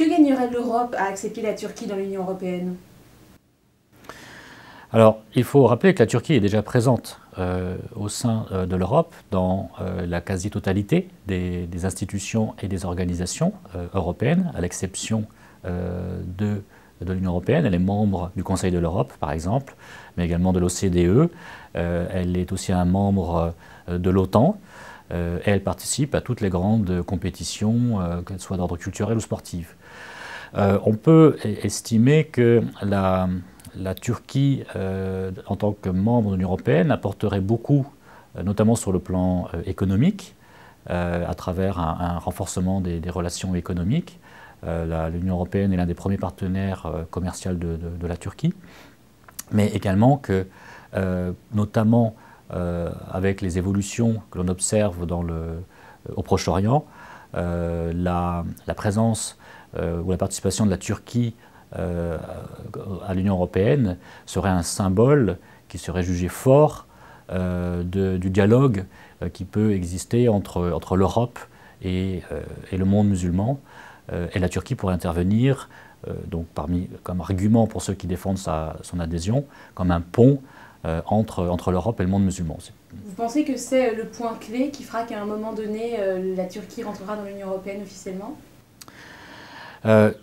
Que gagnerait l'Europe à accepter la Turquie dans l'Union européenne? Alors, il faut rappeler que la Turquie est déjà présente au sein de l'Europe dans la quasi-totalité des institutions et des organisations européennes, à l'exception de l'Union européenne. Elle est membre du Conseil de l'Europe, par exemple, mais également de l'OCDE. Elle est aussi un membre de l'OTAN. Et elle participe à toutes les grandes compétitions, qu'elles soient d'ordre culturel ou sportif. On peut estimer que la Turquie, en tant que membre de l'Union européenne, apporterait beaucoup, notamment sur le plan économique, à travers un renforcement des relations économiques. L'Union européenne est l'un des premiers partenaires commerciaux de la Turquie, mais également que, notamment avec les évolutions que l'on observe au Proche-Orient, la présence ou la participation de la Turquie à l'Union européenne serait un symbole qui serait jugé fort du dialogue qui peut exister entre l'Europe et le monde musulman. Et la Turquie pourrait intervenir, donc comme argument pour ceux qui défendent son adhésion, comme un pont entre l'Europe et le monde musulman. Vous pensez que c'est le point clé qui fera qu'à un moment donné, la Turquie rentrera dans l'Union européenne officiellement?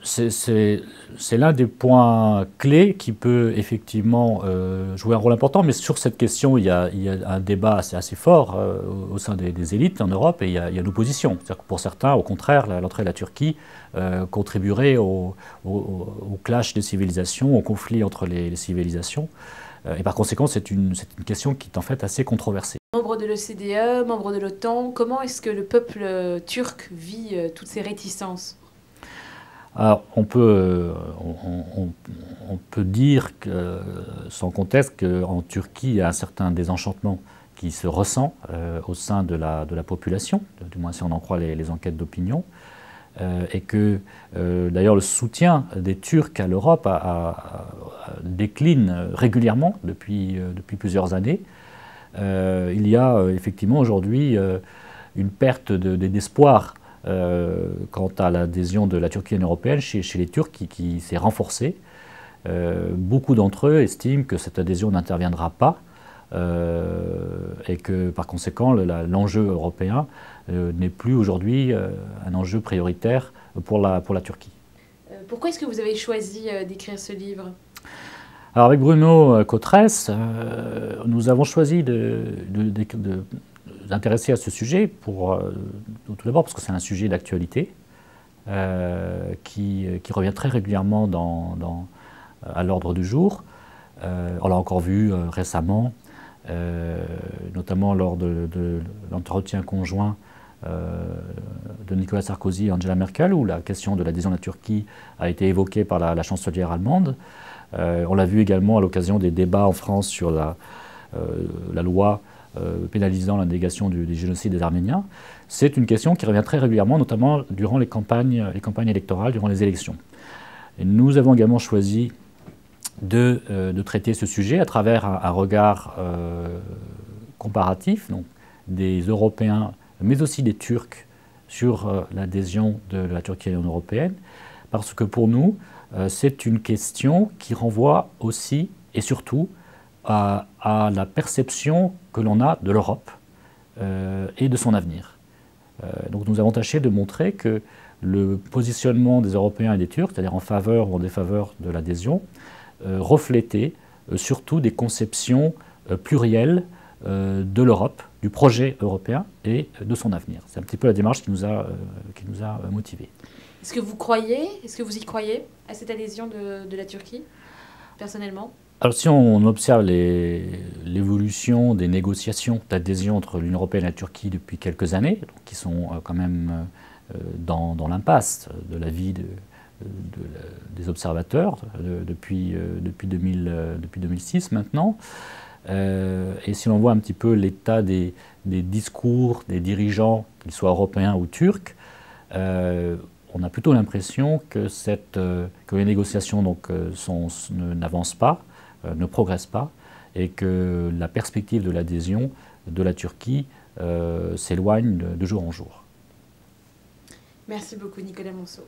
C'est l'un des points clés qui peut effectivement jouer un rôle important, mais sur cette question, il y a un débat assez fort au sein des élites en Europe, et il y a l'opposition. C'est-à-dire que pour certains, au contraire, l'entrée de la Turquie contribuerait au clash des civilisations, au conflit entre les civilisations. Et par conséquent, c'est une question qui est en fait assez controversée. Membre de l'OCDE, membre de l'OTAN, comment est-ce que le peuple turc vit toutes ces réticences? Alors, on peut dire sans conteste qu'en Turquie, il y a un certain désenchantement qui se ressent au sein de la population, du moins si on en croit les enquêtes d'opinion, et que d'ailleurs le soutien des Turcs à l'Europe décline régulièrement depuis plusieurs années. Il y a effectivement aujourd'hui une perte d'espoir quant à l'adhésion de la Turquie à l'Union européenne chez les Turcs qui s'est renforcée. Beaucoup d'entre eux estiment que cette adhésion n'interviendra pas et que par conséquent l'enjeu européen n'est plus aujourd'hui un enjeu prioritaire pour la Turquie. Pourquoi est-ce que vous avez choisi d'écrire ce livre? Alors avec Bruno Cotresse, nous avons choisi d'intéresser à ce sujet tout d'abord parce que c'est un sujet d'actualité qui revient très régulièrement à l'ordre du jour. On l'a encore vu récemment, notamment lors de l'entretien conjoint de Nicolas Sarkozy et Angela Merkel, où la question de l'adhésion de la Turquie a été évoquée par la chancelière allemande. On l'a vu également à l'occasion des débats en France sur la loi pénalisant la négation du génocide des Arméniens. C'est une question qui revient très régulièrement, notamment durant les campagnes électorales, durant les élections. Et nous avons également choisi de traiter ce sujet à travers un regard comparatif, donc des Européens, mais aussi des Turcs, sur l'adhésion de la Turquie à l'Union européenne, parce que pour nous, c'est une question qui renvoie aussi et surtout à la perception que l'on a de l'Europe et de son avenir. Donc nous avons tâché de montrer que le positionnement des Européens et des Turcs, c'est-à-dire en faveur ou en défaveur de l'adhésion, reflétait surtout des conceptions plurielles de l'Europe, du projet européen et de son avenir. C'est un petit peu la démarche qui nous a motivés. Est-ce que vous y croyez à cette adhésion de la Turquie, personnellement? Alors si on observe l'évolution des négociations d'adhésion entre l'Union européenne et la Turquie depuis quelques années, donc qui sont quand même dans l'impasse de l'avis des observateurs depuis 2006 maintenant, et si l'on voit un petit peu l'état des discours des dirigeants, qu'ils soient européens ou turcs, on a plutôt l'impression que les négociations n'avancent pas, ne progressent pas, et que la perspective de l'adhésion de la Turquie s'éloigne de jour en jour. Merci beaucoup Nicolas Monceau.